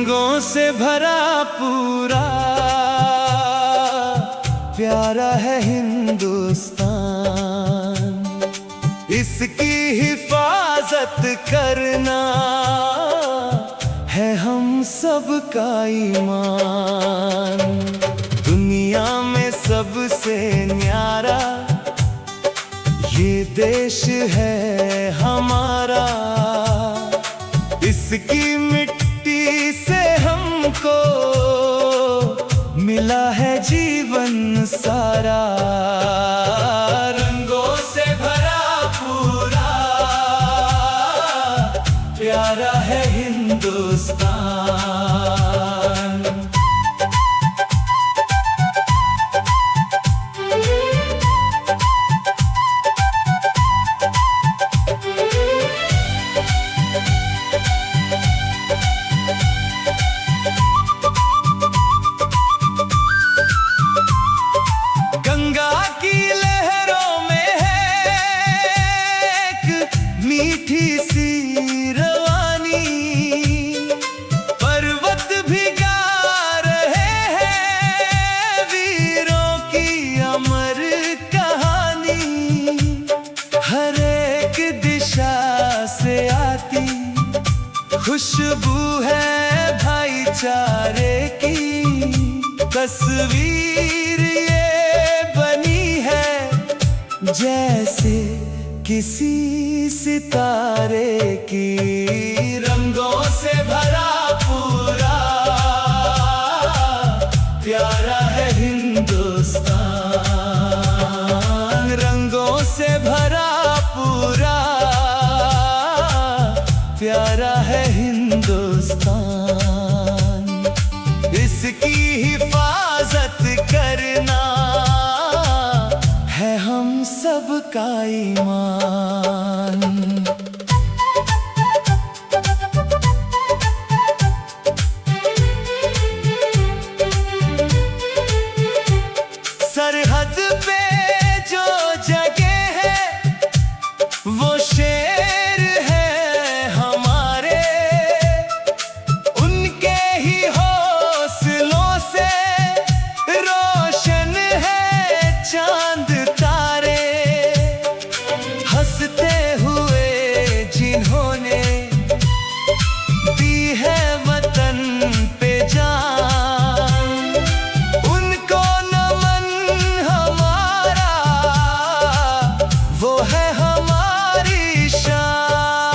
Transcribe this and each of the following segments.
रंगों से भरा पूरा प्यारा है हिंदुस्तान। इसकी हिफाजत करना है हम सबका ईमान। दुनिया में सबसे न्यारा ये देश है हमारा। इसकी मिट्टी से हमको मिला है जीवन सारा। रंगों से भरा पूरा प्यारा है हिंदुस्तान। गंगा की लहरों में है एक मीठी सी रवानी। पर्वत भी गा रहे हैं वीरों की अमर कहानी। हर एक दिशा से आती खुशबू है भाईचारे की। तस्वीर ये बनी है जैसे किसी सितारे की। रंगों से भरा पूरा प्यारा है हिंदुस्तान। रंगों से भरा पूरा प्यारा है हिंदुस्तान। इसकी हिफाजत करना है हम सबका ईमान। सरहद पे जो जगह है वो शेर है हमारे। उनके ही हौसलों से रोशन है चांद तारे। हंसते हुए जिन्होंने दी है वतन पे जान, उनको नमन हमारा, वो है हमारी शान।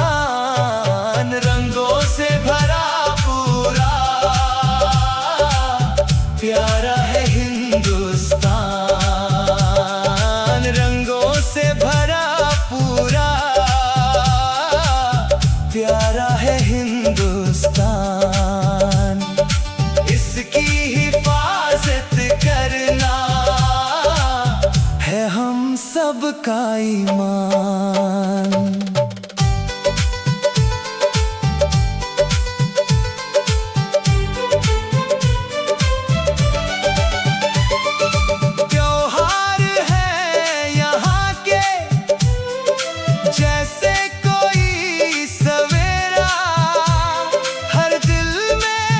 रंगों से भरा पूरा प्यारा है हिंदुस्तान। रंगों से भरा पूरा प्यारा है हिंदुस्तान। इसकी हिफाजत करना है हम सबका ईमान। त्योहार है यहाँ के जैसे कोई सवेरा। हर दिल में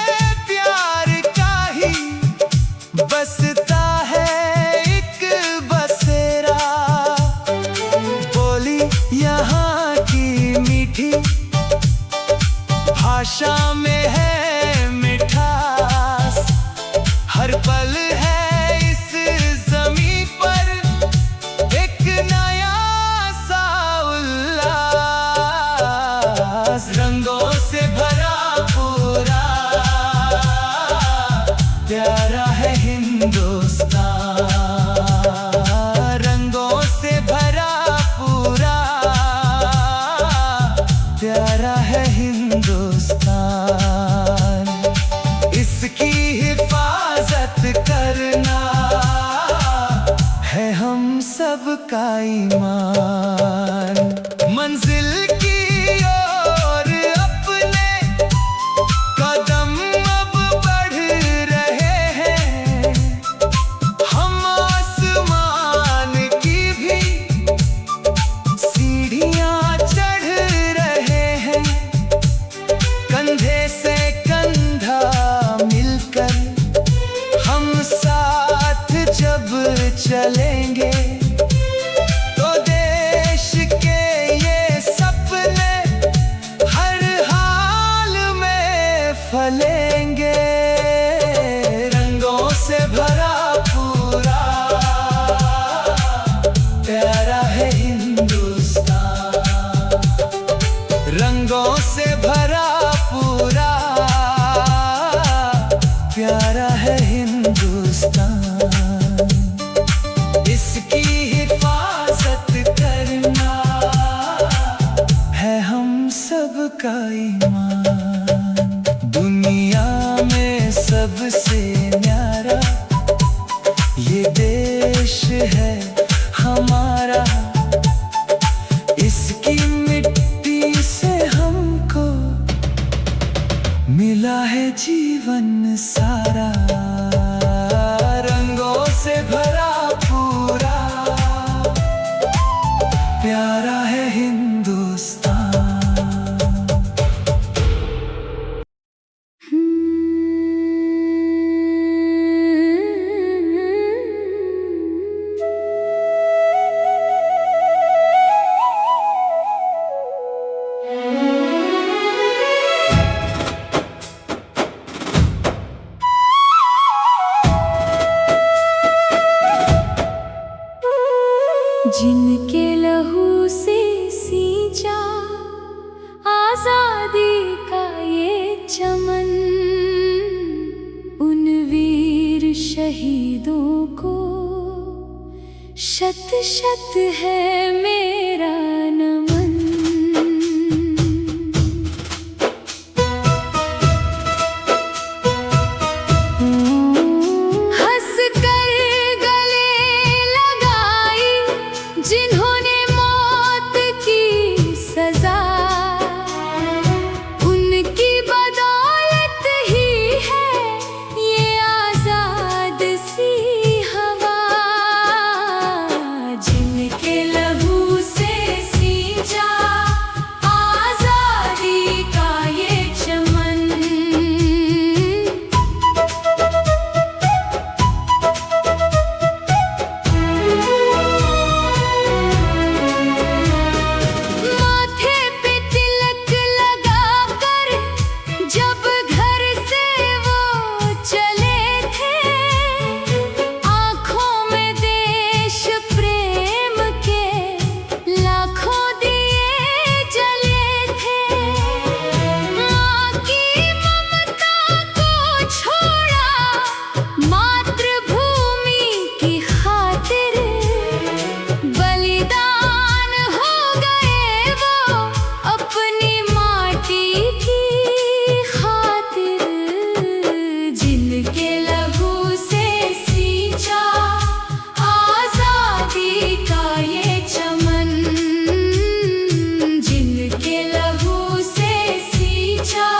प्यार का ही बसता है एक बसेरा। बोली यहाँ की मीठी भाषा में है मिठास। हर पल है इस ज़मीं पर एक नया सा उल्लास। रंगों से भरा पूरा प्यारा है हिंदुस्तान। रंगों से भरा पूरा प्यारा है हिंदुस्तान। इसकी हिफाजत करना है हम सबका ईमान। मंजिल की ओर अपने कदम अब बढ़ रहे हैं। हम आसमान की भी सीढ़ियां चढ़ रहे हैं। कंधे से कंधा जिनके लहू से सींचा आजादी का ये चमन, उन वीर शहीदों को शत शत है मेरा नमन। हंस कर गले लगाई जिन्होंने मौत की सजा, उनकी बदौलत ही है ये आजाद सी हवा। जिनके लहू से सींचा आजादी का ये चमन, माथे पे तिलक लगाकर जब घर से वो चले थे, आँखों में देश प्रेम के लाखों दिए जले थे। माँ की ममता को छोड़ा मातृभूमि की खातिर, बलिदान हो गए वो अपनी माटी की खातिर। जिनके लहू से सींचा आजादी का ये चमन, जिनके लहू से सींचा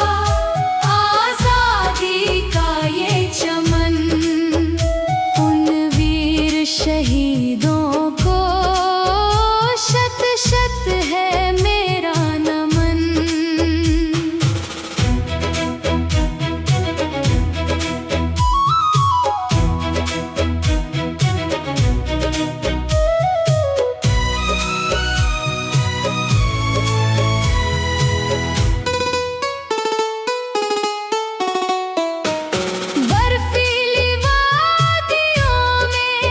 आजादी का ये चमन, उन वीर शहीदों को शत शत है मेरा नमन। बर्फीली वादियों में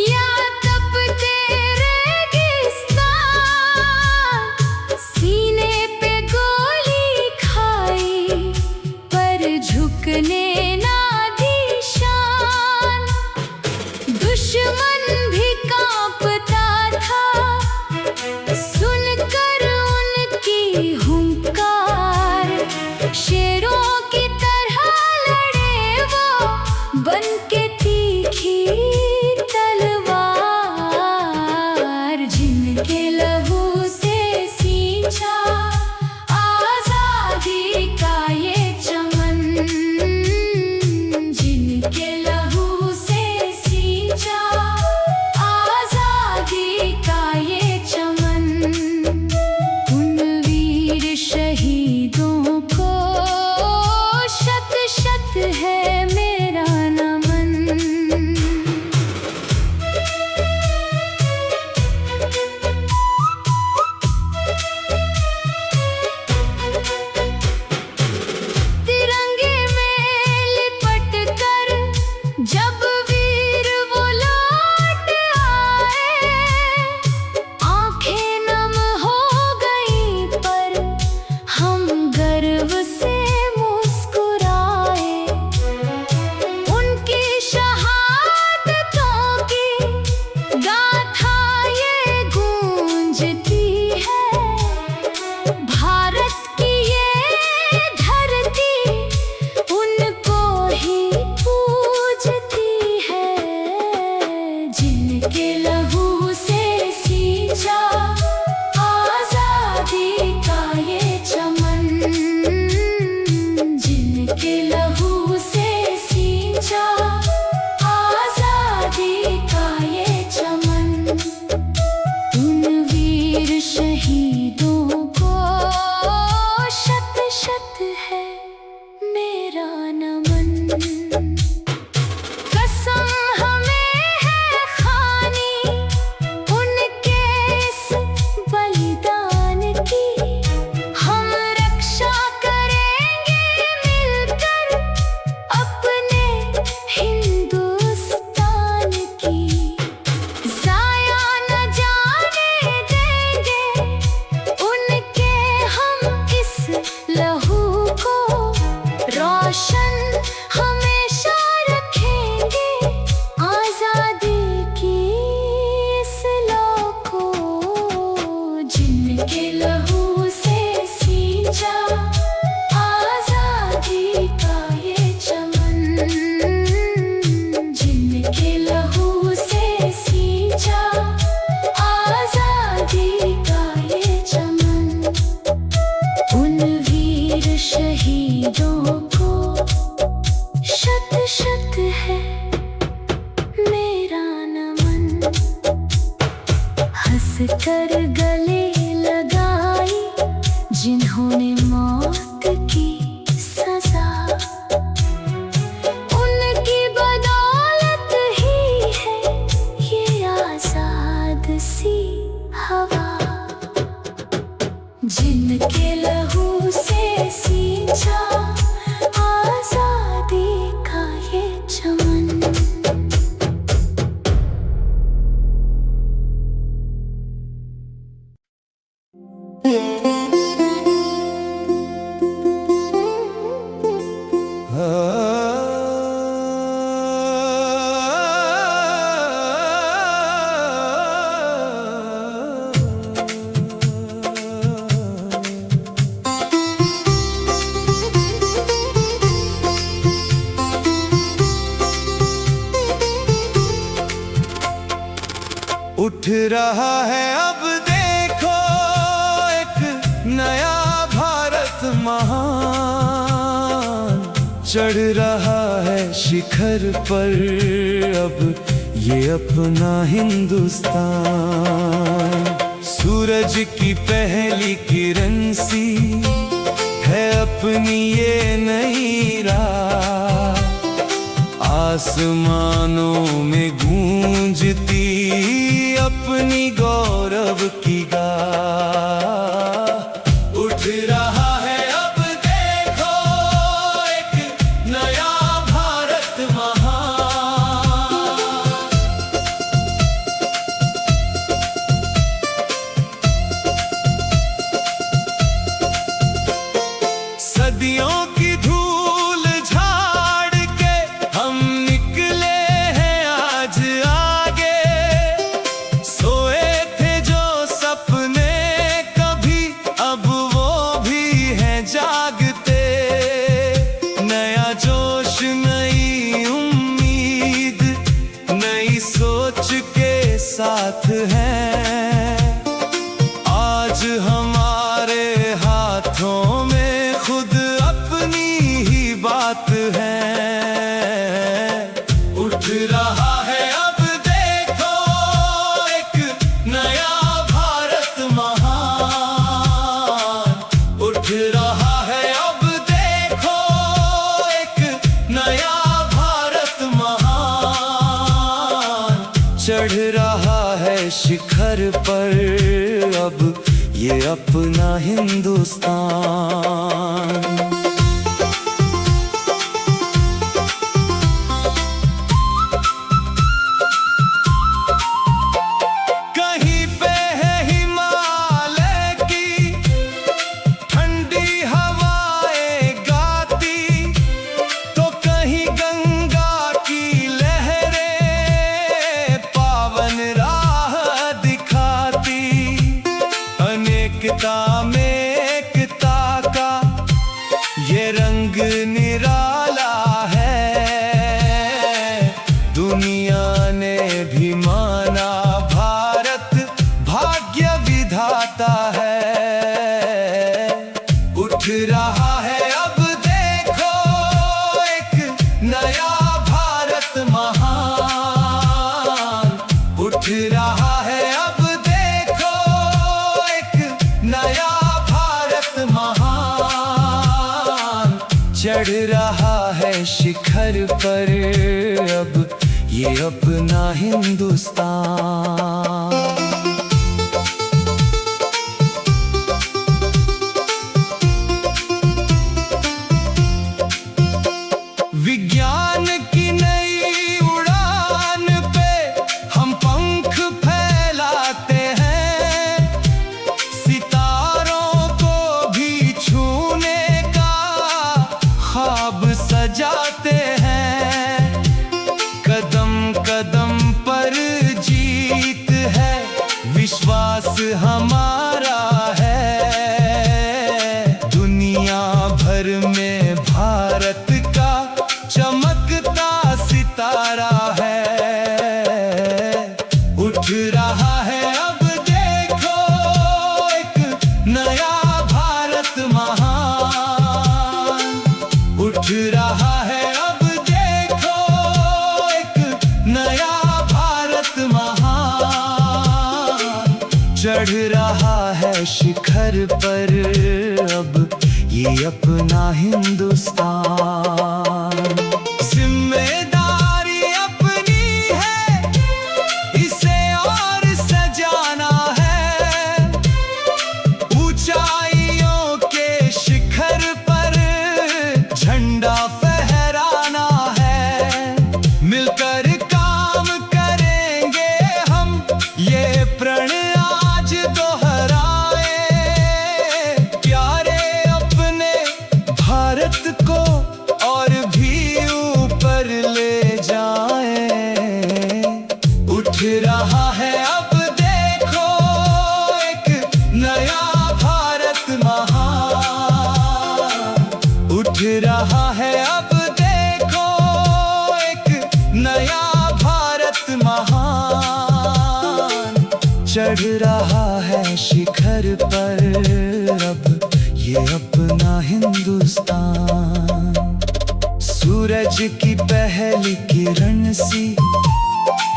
या तपते रेगिस्तान, सीने पे गोली खाई पर झुकने ना दी शान। दुश्मन भी कांपता था सुनकर उनकी हुंकार, शेरों की तरह लड़े वो बनके तीखी तलवार। जिनके लहू से सींचा आजादी का ये चमन, जिनके लहू से सींचा आजादी का ये चमन, उन वीर शहीदों को शत शत है मेरा नमन। तिरंगे में लिपट कर जब वीर वो लौट आए, आंखें नम हो गई पर हम गर्व से मुस्कुराए। उनकी शहादतों की गाथा ये गूंजती है, भारत की ये धरती उनको ही पूजती है। जिनके लहू से सींचा आजादी का ये चमन, जिनके लहू से सींचा आजादी का ये चमन, उन वीर शहीदों को शत शत है मेरा नमन। कसम हमें है खानी उनके इस बलिदान की, हम रक्षा करेंगे मिलकर अपने हिंदुस्तान की। कर गले लगाई जिन्होंने मौत की सजा। उनकी बदौलत ही है ये आजाद सी हवा, जिनके लहू से सींचा आजादी का ये चमन। उठ रहा है अब देखो एक नया भारत महान, चढ़ रहा है शिखर पर अब ये अपना हिंदुस्तान। सूरज की पहली किरण सी है अपनी ये नई राह, आसमानों में गूंजती अपनी गौरव की गाह। उठ रहा है अब देखो एक नया भारत महान। सदियों की धूल झाड़ के हम निकले हैं आज आगे, सोए थे जो सपने कभी अब वो भी हैं जागते। नया जोश नई उम्मीद नई सोच के साथ है, आज हमारे हाथों में खुद अपनी ही बात है। उठ रहा है अब देखो एक नया भारत महान, उठ रहा है अब देखो एक नया भारत महान, चढ़ रहा है शिखर पर अब ये अपना हिंदुस्तान। कहीं पे है हिमालय की ठंडी हवाएं गाती, तो कहीं गंगा की लहरें पावन राह दिखाती। अनेकता में एकता का ये रंग निराला है, दुनिया ने भी माना भारत भाग्य विधाता है। उठ रहा है अब देखो एक नया भारत महान, उठ रहा है अब देखो एक नया भारत महान, चढ़ रहा है शिखर पर अब ये अपना हिंदुस्तान। विज्ञान की नई उड़ान पे हम पंख फैलाते हैं, सितारों को भी छूने का ख्वाब सजाते हैं। कदम कदम पर जीत है विश्वास हमारा है, दुनिया भर में भारत का चमकता सितारा है। उठ रहा है अब देखो एक नया भारत महान, उठ रहा है अब देखो एक नया भारत महान, चढ़ रहा है शिखर पर अब ये अपना हिंदुस्तान। जिम्मेदारी अपनी है, इसे और सजाना है। ऊंचाइयों के शिखर पर झंडा फहराना है। मिलकर काम करेंगे हम, ये प्रण आज दोहराए। प्यारे अपने भारत को और भी ऊपर ले जाए। उठ रहा है अब देखो एक नया भारत महान। उठ रहा है अब देखो एक नया भारत महान। चढ़ रहा है शिखर पर अब ये अपना हिंदुस्तान। सूरज की पहली किरण सी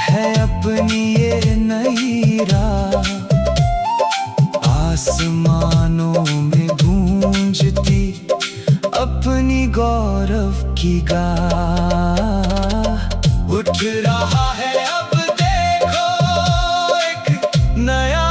है अपनी ये नई राह। आसमानों में गूंजती अपनी गौरव की गाह। उठ रहा है अब देखो एक नया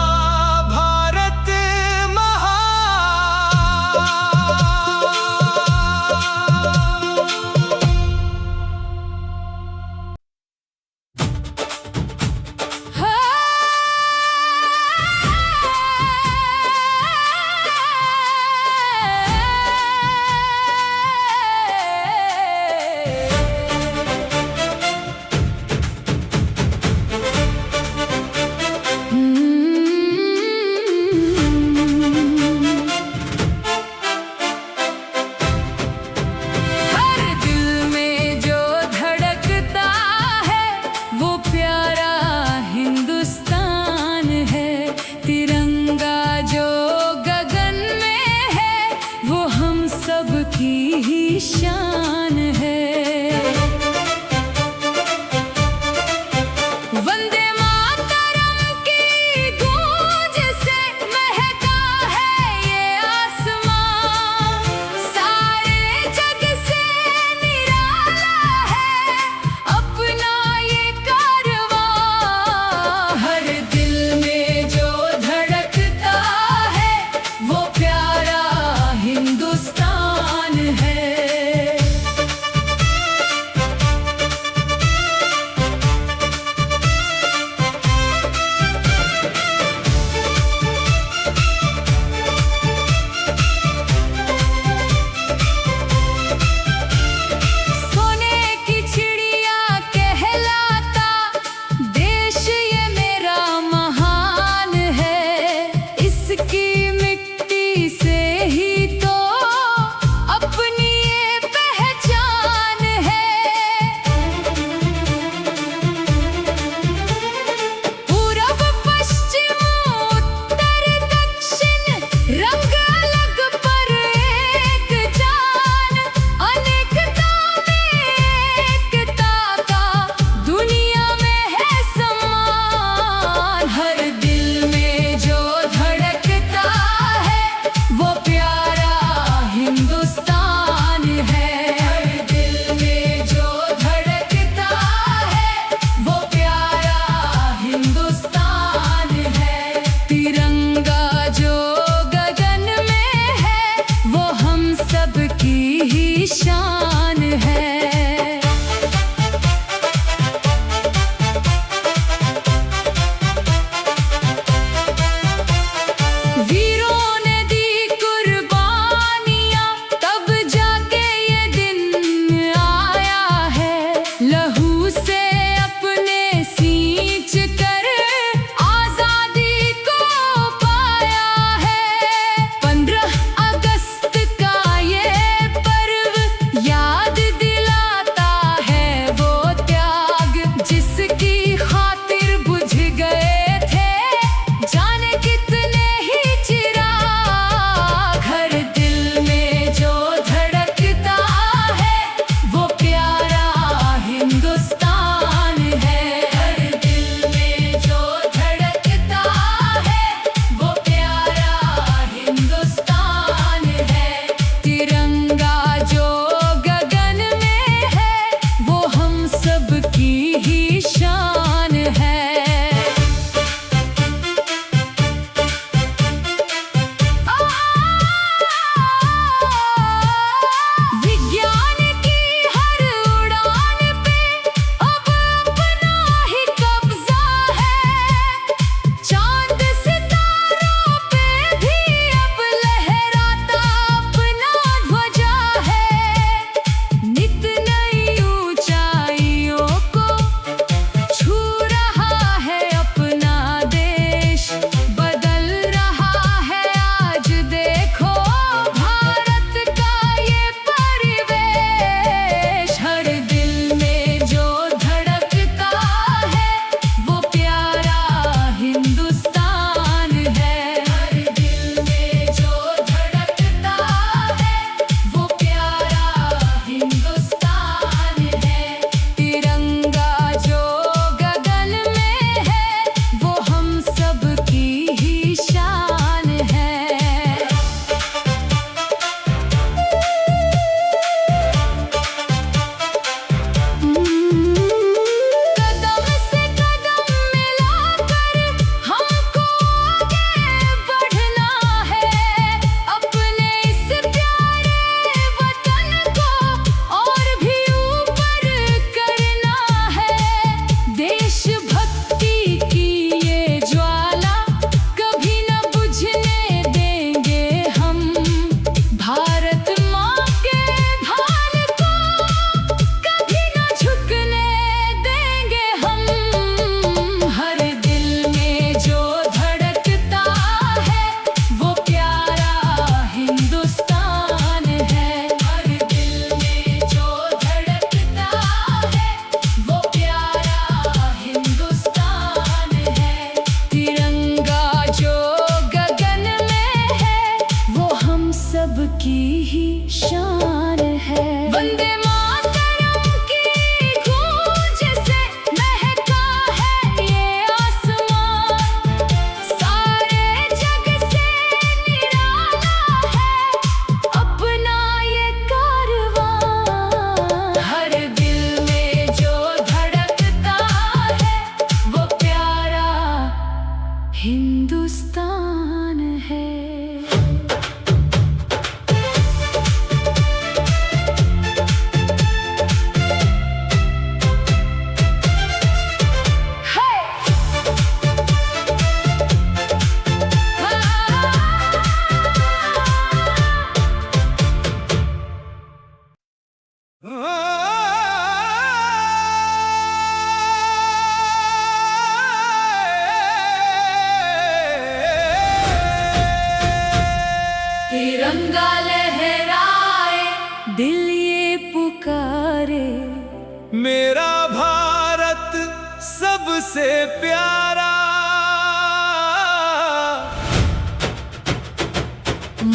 सबसे प्यारा।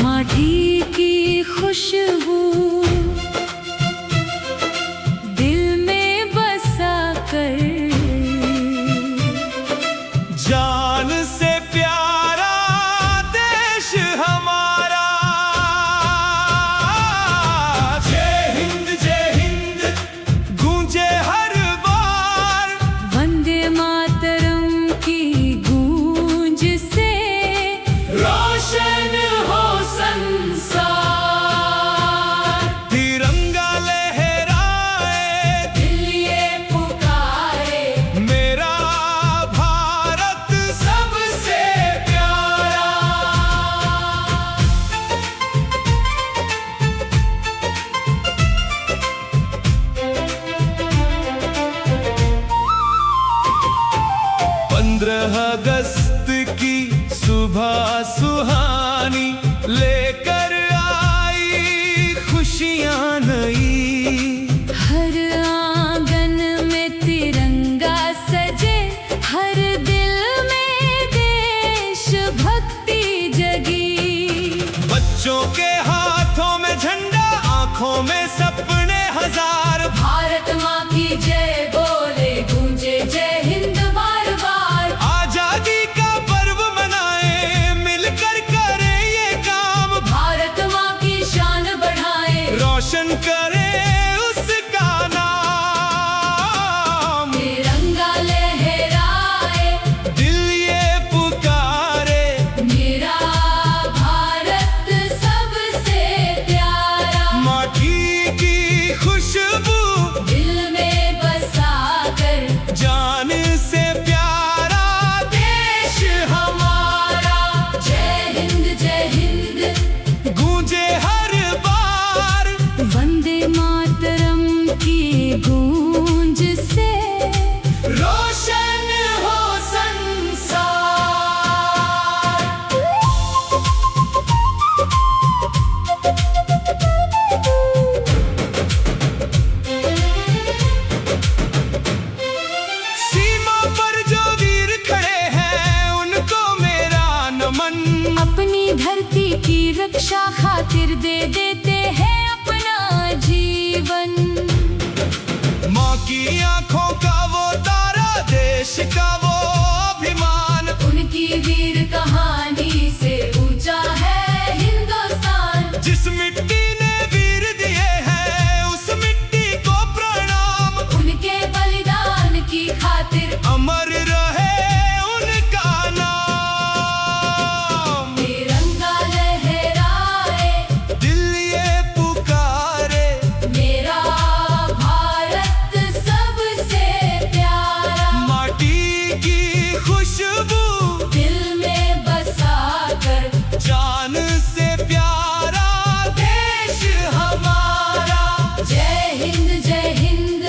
माटी की खुशबू दिल में बसा कर, जान से प्यारा देश हमारा। जय हिंद गूंजे हर बार, वंदे मातरम की गूंज से रोशन हो संसार। तिरंगा लहराए, दिल ये पुकारे, मेरा भारत सबसे प्यारा। पंद्रह अगस्त की सुबह सुहानी लेकर आई खुशियां नई। हर आंगन में तिरंगा सजे, हर दिल में देश भक्ति जगी। बच्चों के हाथों में झंडा, आंखों में सपने हजार। भारत माँ की जय बोले, गूंजे जय हिंद बार बार। आजादी का पर्व मनाए, मिलकर करें ये काम। भारत माँ की शान बढ़ाए, रोशन करें उसका नाम। तिरंगा लहराए, दिल ये पुकारे, मेरा भारत सबसे प्यारा। माटी की खुशबू दिल में बसा कर, जान से प्यारा देश हमारा। जय हिंद गूंजे हर बार, वंदे मातरम की गूंज से रोशन हो संसार। सीमा पर जो वीर खड़े हैं, उनको मेरा नमन। अपनी धरती की रक्षा खातिर दे देते हैं अपना जीवन। माँ की आंखों का वो तारा, देश का वो अभिमान। उनकी वीर कहानी से ऊंचा है हिंदुस्तान। जिस मिट्टी ने वीर दिए हैं, उस मिट्टी को प्रणाम। उनके बलिदान की खातिर अमर रहे उनका नाम। तिरंगा लहराए, दिल ये पुकारे, मेरा भारत सबसे प्यारा। माटी की खुशबू दिल में बसा कर, जान से प्यारा देश हमारा। जय हिंद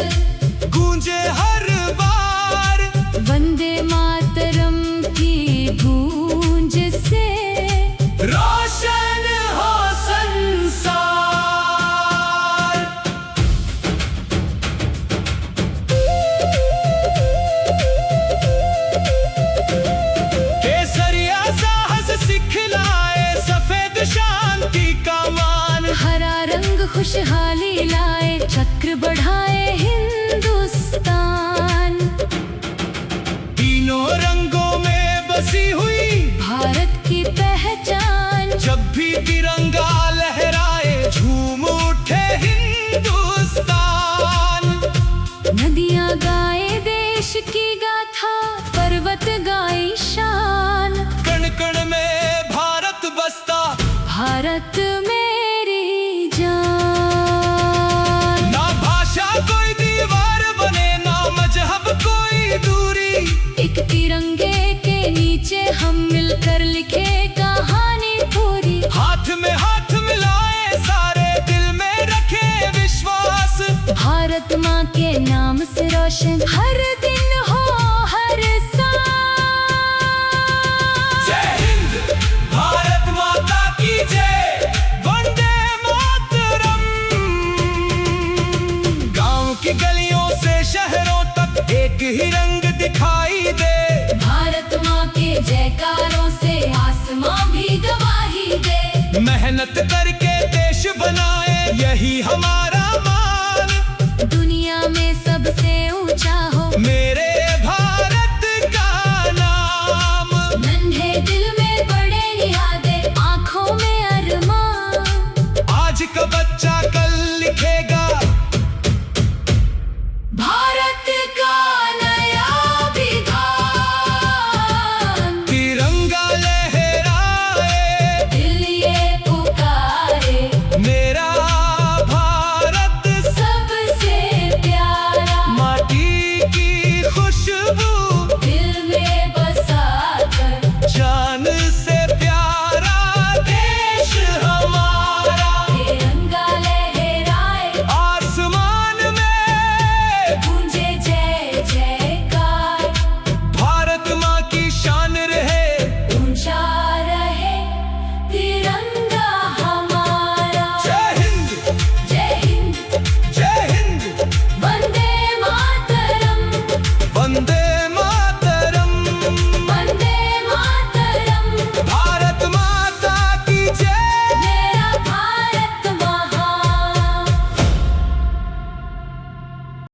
गूंजे हर बार, वंदे मातरम की गूंज से रोशन हो संसार। केसरिया साहस सिखलाए, सफेद शांति का मान। हरा रंग खुशहाली लाए, चक्र बढ़ाए हिंदुस्तान। तीनों रंगों में बसी हुई भारत की पहचान, जब भी तिरंगा लहराए, झूम उठे हिंदुस्तान। नदियां गाए देश की गाथा, पर्वत गाए शान। कण कण में भारत बसता, भारत मेरी जान। ना भाषा कोई दीवार बने, ना मजहब कोई दूरी। एक तिरंगे के नीचे हम मिलकर लिखे कहानी पूरी। हाथ में हाथ मिलाए, सारे दिल में रखे विश्वास। भारत माँ के नाम से रोशन हर दिन हो हर सांस। जय हिंद, भारत माता की जय, वंदे मातरम। गांव की गलियों से शहरों तक एक ही रंग दिखाए जयकारों से आसमां भी गवाही दे। मेहनत करके देश बनाए, यही हमारा